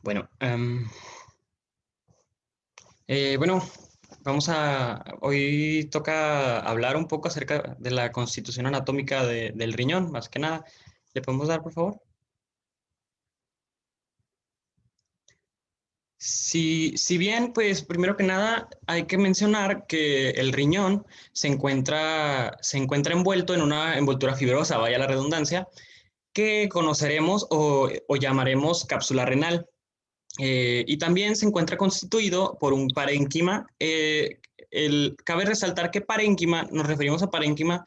Bueno, bueno, hoy toca hablar un poco acerca de la constitución anatómica del riñón, más que nada. ¿Le podemos dar, por favor? Si bien, pues primero que nada hay que mencionar que el riñón se encuentra envuelto en una envoltura fibrosa, vaya la redundancia, que conoceremos o llamaremos cápsula renal. Y también se encuentra constituido por un parénquima. Cabe resaltar que parénquima, nos referimos a parénquima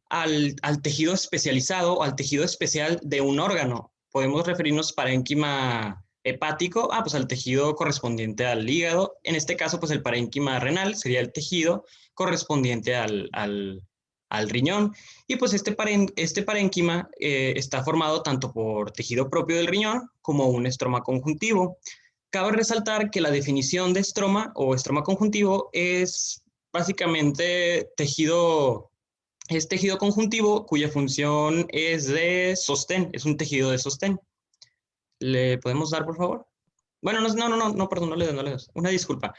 al tejido especializado o al tejido especial de un órgano. Podemos referirnos parénquima hepático, pues al tejido correspondiente al hígado. En este caso, pues el parénquima renal sería el tejido correspondiente al riñón. Y pues este parénquima está formado tanto por tejido propio del riñón como un estroma conjuntivo. Cabe resaltar que la definición de estroma o estroma conjuntivo es básicamente tejido conjuntivo cuya función es de sostén, es un tejido de sostén. ¿Le podemos dar, por favor? Bueno, no, perdón, no le des. Una disculpa.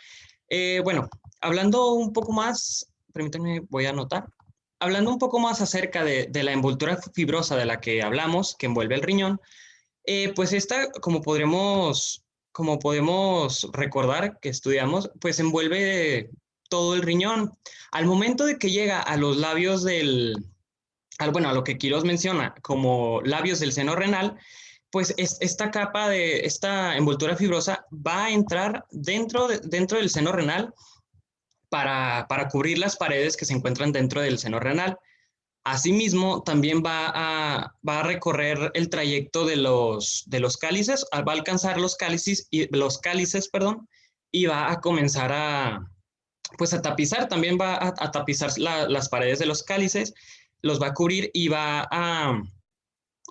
Bueno, hablando un poco más, permítanme, voy a anotar. Hablando un poco más acerca de la envoltura fibrosa de la que hablamos, que envuelve el riñón, pues esta, como podemos recordar que estudiamos, pues envuelve todo el riñón. Al momento de que llega a los labios bueno, a lo que Quirós menciona como labios del seno renal, pues esta envoltura fibrosa va a entrar dentro del seno renal para cubrir las paredes que se encuentran dentro del seno renal. Asimismo, también va a recorrer el trayecto de los cálices, va a alcanzar los cálices, perdón, y va a comenzar pues a tapizar, también va a tapizar las paredes de los cálices, los va a cubrir y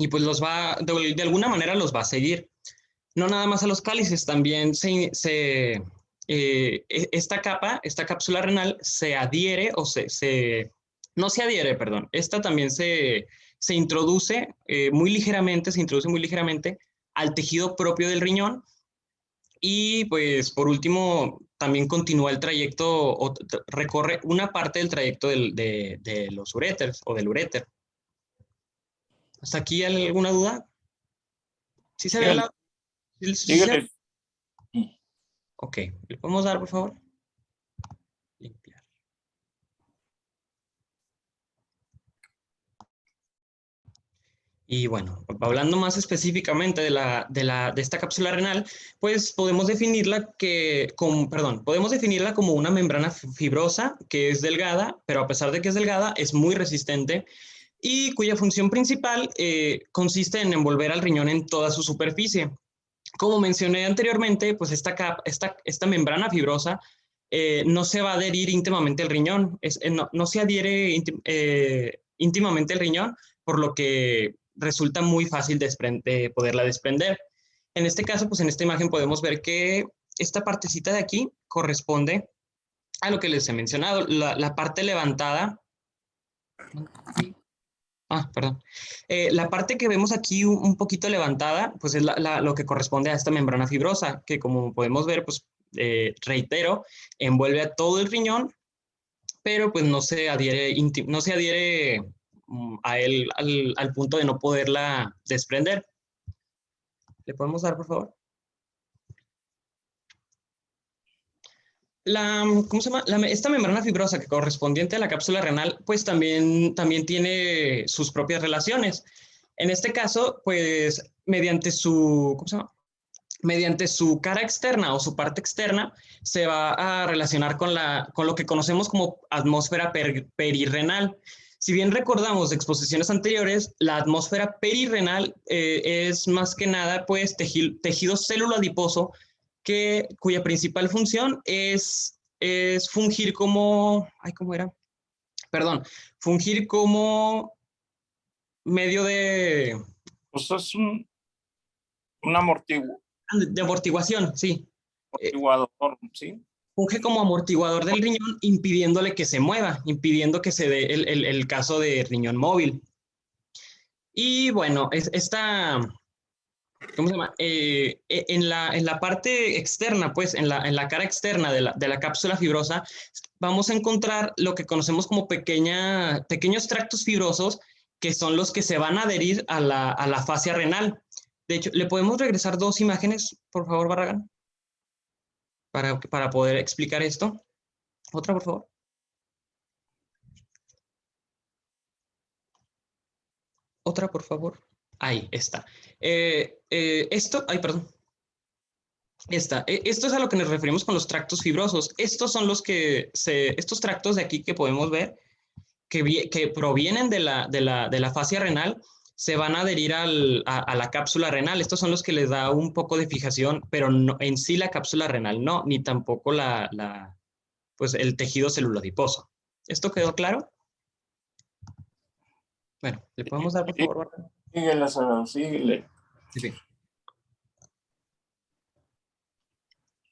pues de alguna manera los va a seguir. No nada más a los cálices, también esta cápsula renal se adhiere no se adhiere, perdón, esta también se introduce se introduce muy ligeramente al tejido propio del riñón y pues por último también continúa el trayecto o recorre una parte del trayecto de los uréteres o del uréter. ¿Hasta aquí alguna duda? ¿Sí se ve Bien, la... sí se- síguele. Ok, ¿le podemos dar, por favor? Limpiar. Y bueno, hablando más específicamente de esta cápsula renal, pues podemos definirla como una membrana fibrosa que es delgada, pero a pesar de que es delgada, es muy resistente y cuya función principal consiste en envolver al riñón en toda su superficie. Como mencioné anteriormente, pues esta membrana fibrosa no se va a adherir íntimamente al riñón, no se adhiere íntimamente al riñón, por lo que resulta muy fácil de poderla desprender. En este caso, pues en esta imagen podemos ver que esta partecita de aquí corresponde a lo que les he mencionado, la parte levantada. Perdón. La parte que vemos aquí un poquito levantada, pues es lo que corresponde a esta membrana fibrosa, que como podemos ver, pues reitero, envuelve a todo el riñón, pero pues no se adhiere a él al punto de no poderla desprender. ¿Le podemos dar, por favor? ¿Cómo se llama? Esta membrana fibrosa que correspondiente a la cápsula renal, pues también tiene sus propias relaciones. En este caso, pues mediante ¿cómo se llama? Mediante su cara externa o su parte externa, se va a relacionar con lo que conocemos como atmósfera perirrenal. Si bien recordamos de exposiciones anteriores, la atmósfera perirrenal es más que nada pues tejido célula-adiposo cuya principal función es fungir como, ¿cómo era? Perdón, fungir como medio Pues es un de amortiguación, sí. amortiguador, ¿sí? Funge como amortiguador del riñón, impidiéndole que se mueva, impidiendo que se dé el caso de riñón móvil. Y bueno, ¿cómo se llama? En la parte externa, pues, en la cara externa de la cápsula fibrosa, vamos a encontrar lo que conocemos como pequeños tractos fibrosos, que son los que se van a adherir a la fascia renal. De hecho, ¿le podemos regresar dos imágenes, por favor, Barragán? Para poder explicar esto. Otra, por favor. Otra, por favor. Ahí está. Ay, perdón. Esto es a lo que nos referimos con los tractos fibrosos. Estos son estos tractos de aquí que podemos ver, que provienen de la fascia renal, se van a adherir a la cápsula renal. Estos son los que les da un poco de fijación, pero no, en sí la cápsula renal no, ni tampoco pues el tejido celulodiposo. ¿Esto quedó claro? Bueno, ¿le podemos dar, por favor, Bárbara? Síguele, Sara, síguele. Sí, sí.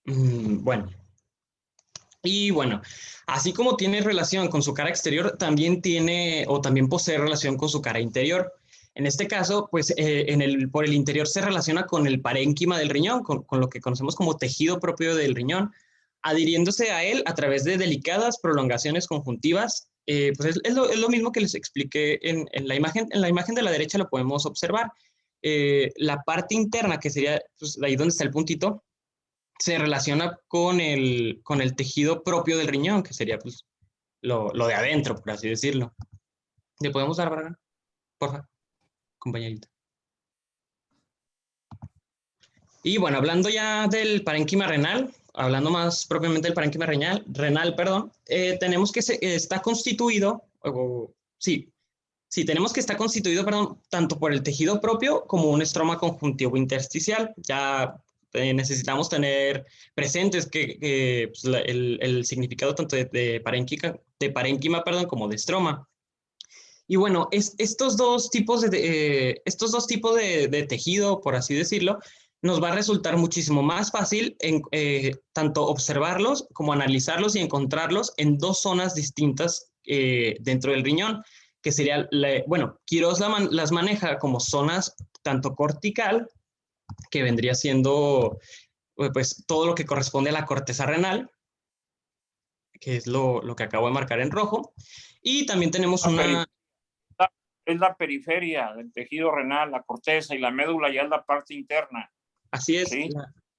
Bueno. Y bueno, así como tiene relación con su cara exterior, también tiene o también posee relación con su cara interior. En este caso, pues por el interior se relaciona con el parénquima del riñón, con lo que conocemos como tejido propio del riñón, adhiriéndose a él a través de delicadas prolongaciones conjuntivas. Pues es lo mismo que les expliqué en la imagen. En la imagen de la derecha lo podemos observar. La parte interna, que sería pues, ahí donde está el puntito, se relaciona con el tejido propio del riñón, que sería pues, lo de adentro, por así decirlo. ¿Le podemos dar, Vargas? Por favor, compañerita. Y bueno, hablando ya del parénquima renal, hablando más propiamente del parénquima renal, perdón, tenemos que está constituido, tenemos que está constituido, perdón, tanto por el tejido propio como un estroma conjuntivo intersticial. Ya necesitamos tener presentes que pues, el significado tanto de parénquima, perdón, como de estroma. Y bueno, estos dos tipos de tejido, por así decirlo, nos va a resultar muchísimo más fácil tanto observarlos como analizarlos y encontrarlos en dos zonas distintas dentro del riñón, que sería, bueno, Quirós las maneja como zonas tanto cortical, que vendría siendo pues todo lo que corresponde a la corteza renal, que es lo que acabo de marcar en rojo, y también tenemos es la periferia del tejido renal, la corteza, y la médula ya es la parte interna. Así es, ¿sí?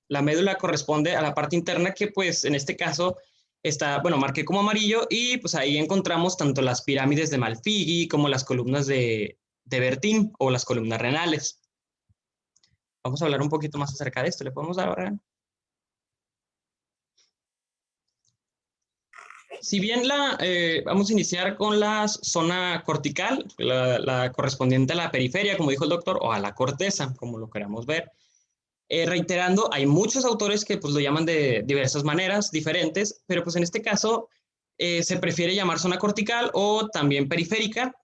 la médula corresponde a la parte interna que pues en este caso está, bueno, marqué como amarillo y pues ahí encontramos tanto las pirámides de Malpighi como las columnas de Bertin o las columnas renales. Vamos a hablar un poquito más acerca de esto. ¿Le podemos dar ahora? Si bien vamos a iniciar con la zona cortical, la correspondiente a la periferia, como dijo el doctor, o a la corteza, como lo queramos ver. Reiterando, hay muchos autores que pues, lo llaman de diversas maneras, diferentes, pero pues en este caso se prefiere llamar zona cortical o también periférica.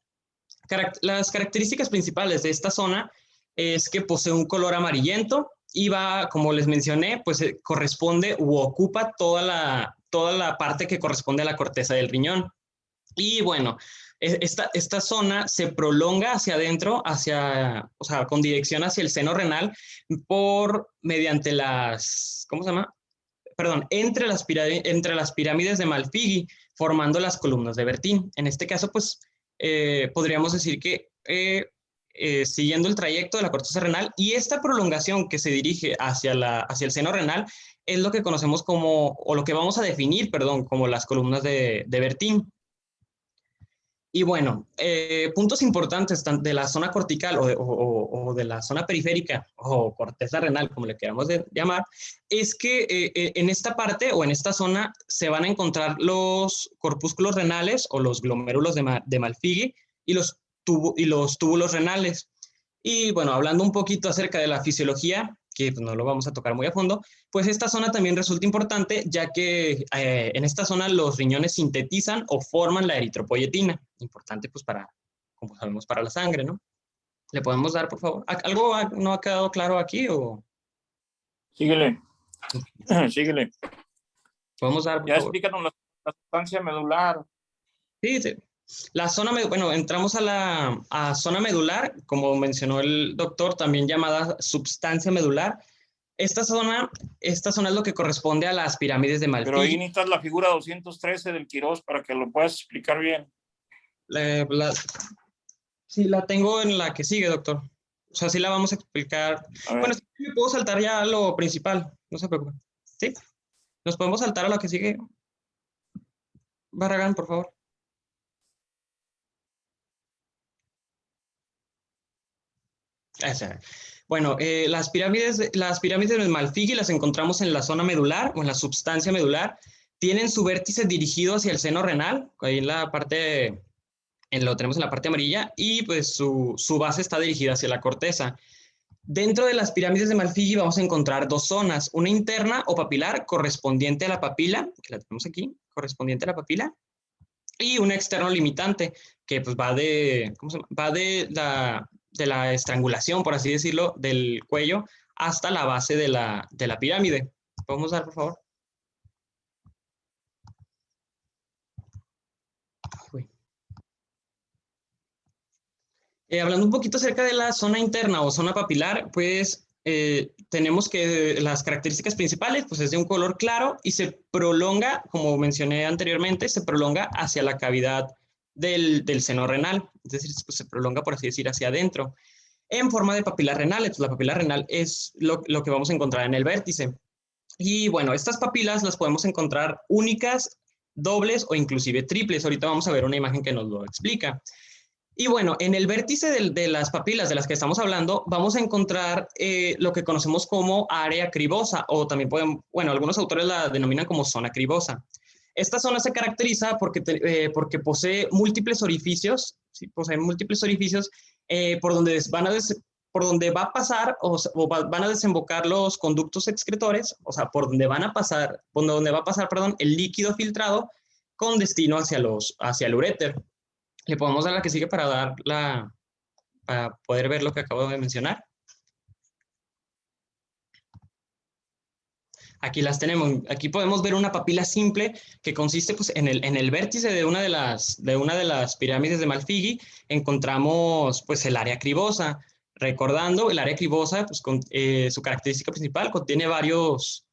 Las características principales de esta zona es que posee un color amarillento y va, como les mencioné, pues corresponde u ocupa toda la parte que corresponde a la corteza del riñón. Y bueno, esta zona se prolonga hacia adentro, o sea, con dirección hacia el seno renal mediante ¿cómo se llama? Perdón, entre las pirámides de Malpighi, formando las columnas de Bertin. En este caso, pues, podríamos decir que siguiendo el trayecto de la corteza renal y esta prolongación que se dirige hacia el seno renal es lo que conocemos como, o lo que vamos a definir, perdón, como las columnas de Bertin. Y bueno, puntos importantes de la zona cortical o de la zona periférica o corteza renal, como le queramos llamar, es que en esta parte o en esta zona se van a encontrar los corpúsculos renales o los glomérulos de Malpighi y los túbulos renales. Y bueno, hablando un poquito acerca de la fisiología, que pues, no lo vamos a tocar muy a fondo, pues esta zona también resulta importante, ya que en esta zona los riñones sintetizan o forman la eritropoyetina, importante pues para, como sabemos, para la sangre, ¿no? ¿Le podemos dar, por favor? ¿Algo no ha quedado claro aquí o...? Síguele, síguele. ¿Podemos dar, por ya favor? explícanos la sustancia medular. Sí, sí. Bueno, entramos a zona medular, como mencionó el doctor, también llamada substancia medular. Esta zona es lo que corresponde a las pirámides de Pero ahí Malpighi. necesitas la figura 213 del Quirós para que lo puedas explicar bien. Sí, la tengo en la que sigue, doctor. O sea, sí la vamos a explicar. Bueno, sí, me puedo saltar ya a lo principal, no se preocupe. ¿Sí? ¿Nos podemos saltar a lo que sigue? Barragán, por favor. Esa. Bueno, las pirámides de Malpighi las encontramos en la zona medular o en la substancia medular. Tienen su vértice dirigido hacia el seno renal, ahí en la parte, lo tenemos en la parte amarilla, y pues su base está dirigida hacia la corteza. Dentro de las pirámides de Malpighi vamos a encontrar dos zonas, una interna o papilar correspondiente a la papila, que la tenemos aquí, correspondiente a la papila, y un externo limitante, que pues va de, ¿cómo se llama? Va de la estrangulación, por así decirlo, del cuello hasta la base de la pirámide. ¿Podemos dar, por favor? Uy. Hablando un poquito acerca de la zona interna o zona papilar, pues tenemos que las características principales, pues es de un color claro y se prolonga, como mencioné anteriormente, se prolonga hacia la cavidad del seno renal, es decir, pues se prolonga, por así decir, hacia adentro, en forma de papila renal. Entonces, la papila renal es lo que vamos a encontrar en el vértice. Y bueno, estas papilas las podemos encontrar únicas, dobles o inclusive triples. Ahorita vamos a ver una imagen que nos lo explica. Y bueno, en el vértice de las papilas de las que estamos hablando, vamos a encontrar lo que conocemos como área cribosa, o también bueno, algunos autores la denominan como zona cribosa. Esta zona se caracteriza porque posee múltiples orificios, ¿sí? Posee múltiples orificios por donde va a pasar van a desembocar los conductos excretores, o sea, por donde va a pasar, perdón, el líquido filtrado con destino hacia el uréter. Le podemos dar la que sigue para poder ver lo que acabo de mencionar. Aquí las tenemos. Aquí podemos ver una papila simple que consiste pues, en el vértice de una de las pirámides de Malpighi. Encontramos pues, el área cribosa. Recordando, el área cribosa, pues, su característica principal, contiene varios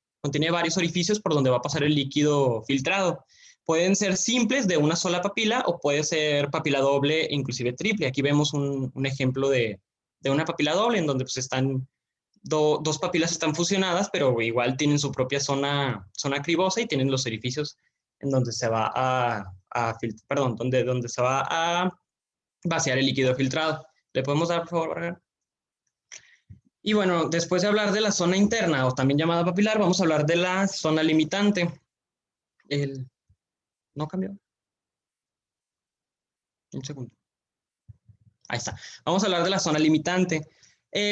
orificios por donde va a pasar el líquido filtrado. Pueden ser simples de una sola papila o puede ser papila doble, inclusive triple. Aquí vemos un ejemplo de una papila doble en donde pues, dos papilas están fusionadas, pero igual tienen su propia zona cribosa y tienen los orificios en donde se va donde se va a vaciar el líquido filtrado. ¿Le podemos dar, por favor, Vargas? Y bueno, después de hablar de la zona interna, o también llamada papilar, vamos a hablar de la zona limitante. ¿No cambió? Un segundo. Ahí está. Vamos a hablar de la zona limitante.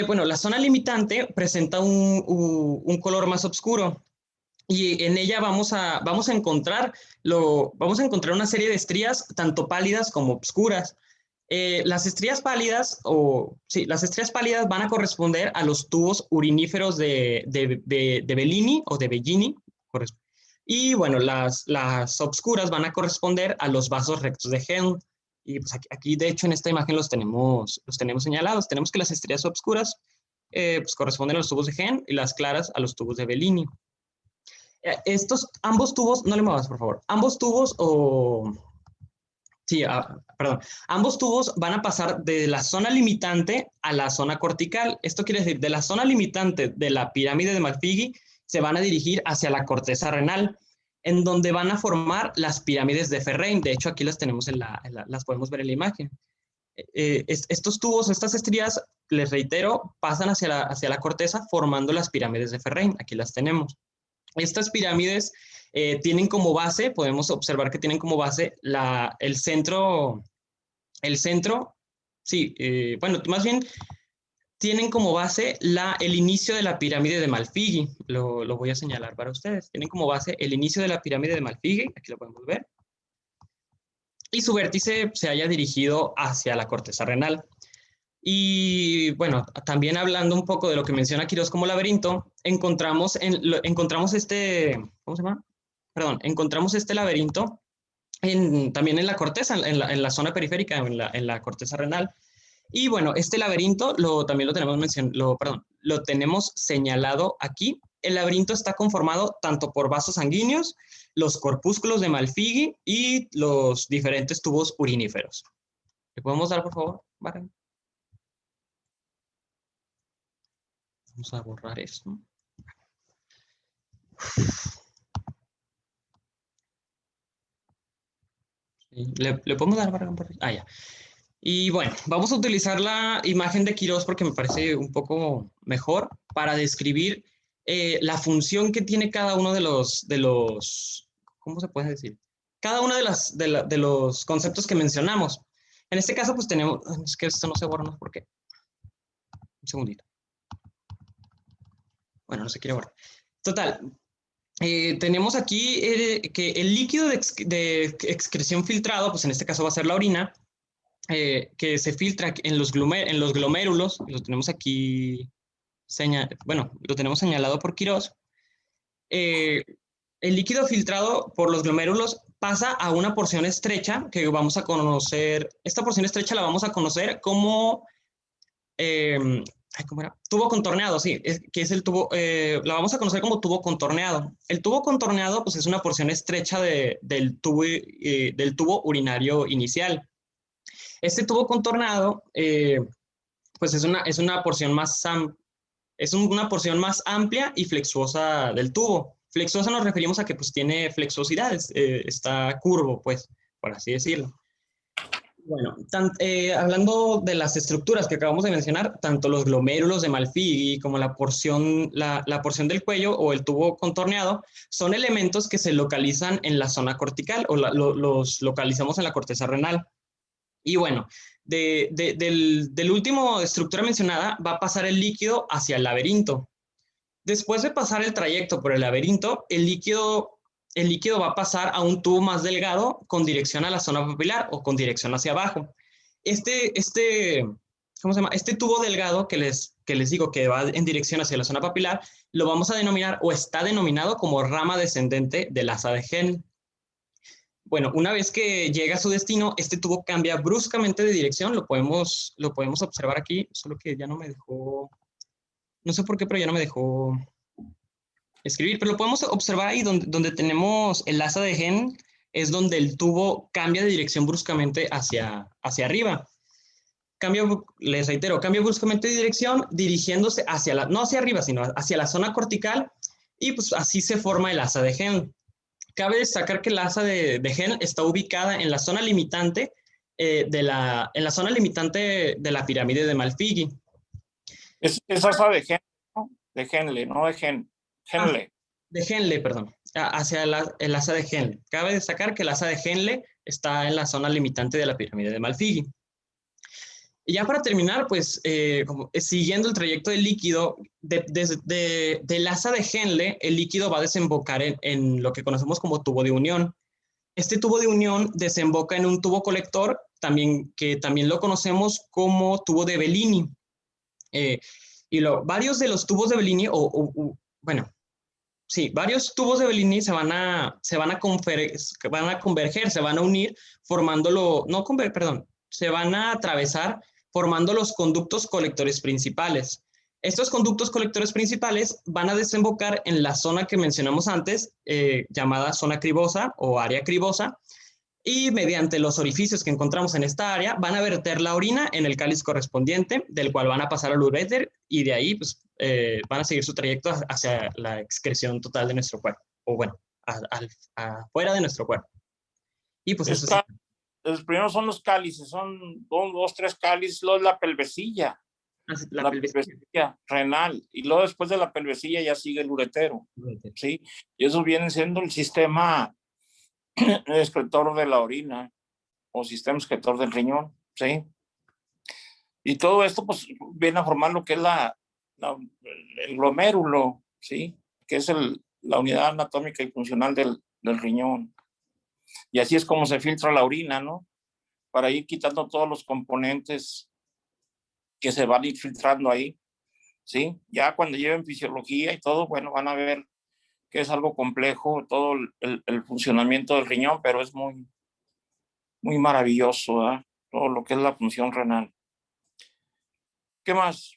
Bueno, la zona limitante presenta un color más oscuro y en ella vamos a encontrar una serie de estrías tanto pálidas como oscuras. Las estrías pálidas van a corresponder a los tubos uriníferos de Bellini o de Bellini. Y bueno, las obscuras van a corresponder a los vasos rectos de Henle. Y pues aquí, de hecho, en esta imagen los tenemos señalados. Tenemos que las estrías obscuras pues corresponden a los tubos de Henle y las claras a los tubos de Bellini. Ambos tubos, no le muevas, por favor. Ambos tubos van a pasar de la zona limitante a la zona cortical. Esto quiere decir, de la zona limitante de la pirámide de Malpighi se van a dirigir hacia la corteza renal, en donde van a formar las pirámides de Ferrein. De hecho, aquí las tenemos las podemos ver en la imagen. Estos tubos, estas estrías, les reitero, pasan hacia la corteza formando las pirámides de Ferrein. Aquí las tenemos. Estas pirámides tienen como base, podemos observar que tienen como base el centro, sí, bueno, más bien tienen como base el inicio de la pirámide de Malpighi. Lo voy a señalar para ustedes. Tienen como base el inicio de la pirámide de Malpighi, aquí lo podemos ver, y su vértice se haya dirigido hacia la corteza renal. Y bueno, también hablando un poco de lo que menciona Quirós como laberinto, encontramos este laberinto también en la corteza, en la zona periférica, en la corteza renal. Y bueno, este laberinto también lo tenemos, perdón, lo tenemos señalado aquí. El laberinto está conformado tanto por vasos sanguíneos, los corpúsculos de Malpighi y los diferentes tubos uriníferos. ¿Le podemos dar, por favor, Baran? Vamos a borrar esto. Sí, ¿le podemos dar, Baran? Ah, ya. Y bueno, vamos a utilizar la imagen de Quirós porque me parece un poco mejor para describir la función que tiene cada uno de los, ¿cómo se puede decir? Cada uno de los conceptos que mencionamos. En este caso, pues tenemos, es que esto no se borra, no sé por qué. Un segundito. Bueno, no se quiere borrar. Total, tenemos aquí que el líquido de excreción filtrado, pues en este caso va a ser la orina, que se filtra en los glomérulos, lo tenemos aquí, bueno, lo tenemos señalado por Quirós. El líquido filtrado por los glomérulos pasa a una porción estrecha que vamos a conocer, esta porción estrecha la vamos a conocer como, ¿cómo era? Tubo contorneado, sí, que es el tubo, la vamos a conocer como tubo contorneado. El tubo contorneado, pues es una porción estrecha del tubo urinario inicial. Este tubo contornado, pues es una porción una porción más amplia y flexuosa del tubo. Flexuosa nos referimos a que pues tiene flexosidades, está curvo, pues, por así decirlo. Bueno, hablando de las estructuras que acabamos de mencionar, tanto los glomérulos de Malpighi como la porción del cuello o el tubo contorneado son elementos que se localizan en la zona cortical o los localizamos en la corteza renal. Y bueno, del último estructura mencionada va a pasar el líquido hacia el laberinto. Después de pasar el trayecto por el laberinto, el líquido va a pasar a un tubo más delgado con dirección a la zona papilar o con dirección hacia abajo. ¿Cómo se llama? Este tubo delgado que les digo que va en dirección hacia la zona papilar, lo vamos a denominar o está denominado como rama descendente del asa de Henle. Bueno, una vez que llega a su destino, este tubo cambia bruscamente de dirección, lo podemos observar aquí, solo que ya no me dejó, no sé por qué, pero ya no me dejó escribir, pero lo podemos observar ahí donde tenemos el asa de Henle, es donde el tubo cambia de dirección bruscamente hacia arriba. Les reitero, cambia bruscamente de dirección dirigiéndose no hacia arriba, sino hacia la zona cortical, y pues así se forma el asa de Henle. Cabe destacar que el asa de Henle está ubicada en la zona limitante de la pirámide de Malpighi. Es asa de Henle, ¿no? De Henle, no de Henle. De Henle, perdón, hacia el asa de Henle. Cabe destacar que el asa de Henle está en la zona limitante de la pirámide de Malpighi. Y ya para terminar, pues siguiendo el trayecto del líquido, del asa de Henle, el líquido va a desembocar en lo que conocemos como tubo de unión. Este tubo de unión desemboca en un tubo colector, que también lo conocemos como tubo de Bellini. Varios de los tubos de Bellini, varios tubos de Bellini se van a converger, se van a unir, se van a atravesar formando los conductos colectores principales. Estos conductos colectores principales van a desembocar en la zona que mencionamos antes, llamada zona cribosa o área cribosa, y mediante los orificios que encontramos en esta área van a verter la orina en el cáliz correspondiente, del cual van a pasar al uréter, y de ahí pues, van a seguir su trayecto hacia la excreción total de nuestro cuerpo, o bueno, afuera de nuestro cuerpo. Y pues eso sí. Los primeros son los cálices, son dos, tres cálices, luego es la pelvecilla. La pelvecilla renal, y luego después de la pelvecilla ya sigue el uretero, ¿sí? Y eso viene siendo el sistema excretor de la orina o sistema excretor del riñón, ¿sí? Y todo esto pues viene a formar lo que es el glomérulo, ¿sí? Que es la unidad anatómica y funcional del riñón. Y así es como se filtra la orina, ¿no? Para ir quitando todos los componentes que se van a ir filtrando ahí, ¿sí? Ya cuando lleven fisiología y todo, bueno, van a ver que es algo complejo todo el funcionamiento del riñón, pero es muy, muy maravilloso, ¿verdad? Todo lo que es la función renal. ¿Qué más?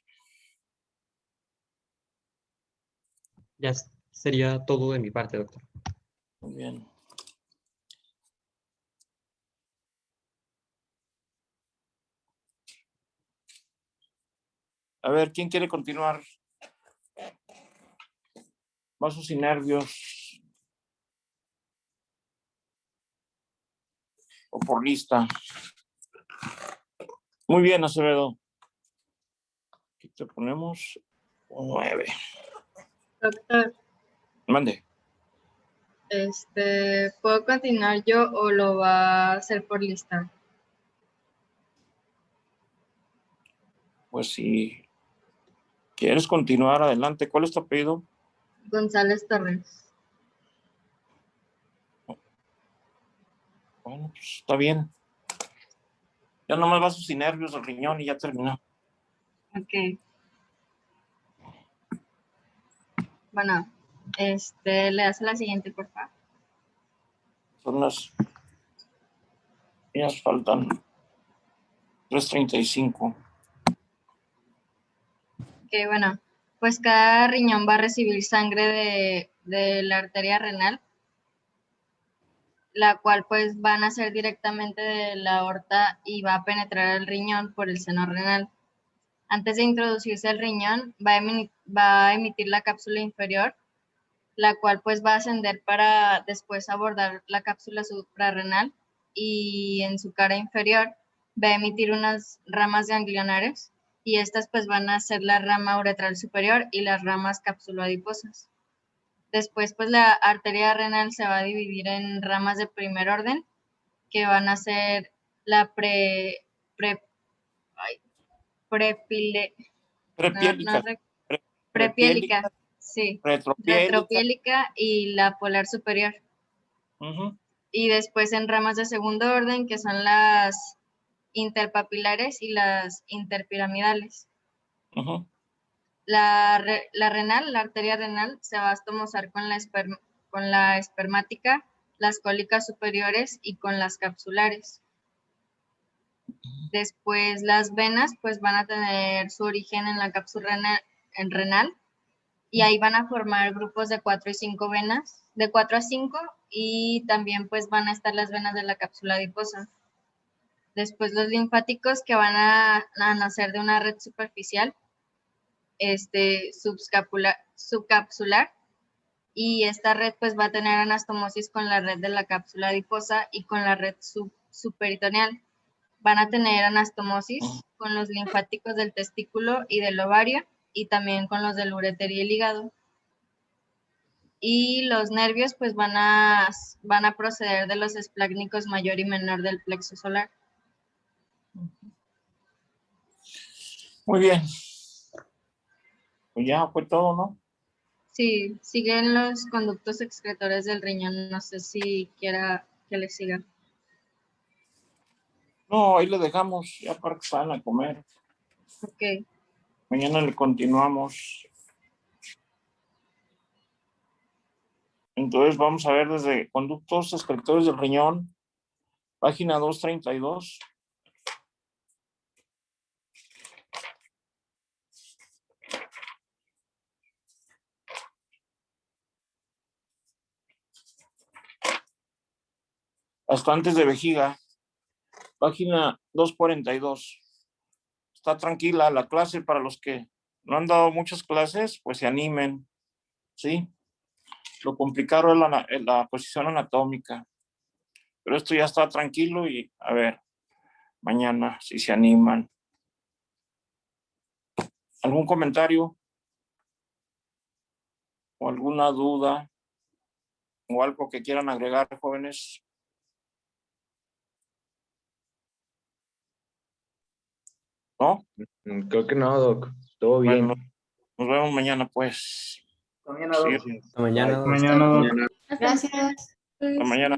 Ya sería todo de mi parte, doctor. Muy bien. A ver, ¿quién quiere continuar? Vasos y nervios. O por lista. Muy bien, Acevedo. Aquí te ponemos 9. Doctor, Mande. ¿puedo continuar yo o lo va a hacer por lista? Pues si quieres continuar, adelante. ¿Cuál es tu apellido? González Torres. Bueno, pues está bien. Ya nomás vasos y nervios del riñón y ya terminó. Ok. Bueno, le hace la siguiente, por favor. Son las... Ellas faltan 3:35. Ok, bueno, pues cada riñón va a recibir sangre de la arteria renal, la cual pues va a nacer directamente de la aorta y va a penetrar el riñón por el seno renal. Antes de introducirse el riñón, va a emitir la cápsula inferior, la cual pues va a ascender para después abordar la cápsula suprarrenal y en su cara inferior va a emitir unas ramas ganglionares y estas pues van a ser la rama uretral superior y las ramas capsuloadiposas. Después pues la arteria renal se va a dividir en ramas de primer orden que van a ser la prepiélica, sí, retropiélica y la polar superior. Y después en ramas de segundo orden, que son las interpapilares y las interpiramidales. La arteria renal, se va a estomosar con la espermática, las cólicas superiores y con las capsulares. Después las venas pues van a tener su origen en la cápsula renal y ahí van a formar grupos de 4 y 5 venas, de 4 a 5, y también pues van a estar las venas de la cápsula adiposa. Después los linfáticos que van a nacer de una red superficial, subcapsular, y esta red pues va a tener anastomosis con la red de la cápsula adiposa y con la red subperitoneal. Van a tener anastomosis con los linfáticos del testículo y del ovario y también con los del uréter y el hígado. Y los nervios pues van a proceder de los esplácnicos mayor y menor del plexo solar. Muy bien. Pues ya fue todo, ¿no? Sí, siguen los conductos excretores del riñón. No sé si quiera que le siga. No, ahí le dejamos ya para que vayan a comer. Ok. Mañana le continuamos. Entonces vamos a ver desde conductos excretores del riñón, página 232. Hasta antes de vejiga, página 242. Está tranquila la clase para los que no han dado muchas clases, pues se animen, ¿sí? Lo complicado es la posición anatómica. Pero esto ya está tranquilo y a ver, mañana si se animan. ¿Algún comentario? ¿O alguna duda? ¿O algo que quieran agregar, jóvenes? ¿No? Creo que no, Doc. Todo bien. Bueno, nos vemos mañana, pues. Mañana, Doc. Hasta mañana, Doc. Mañana, Doc. Gracias. Hasta mañana.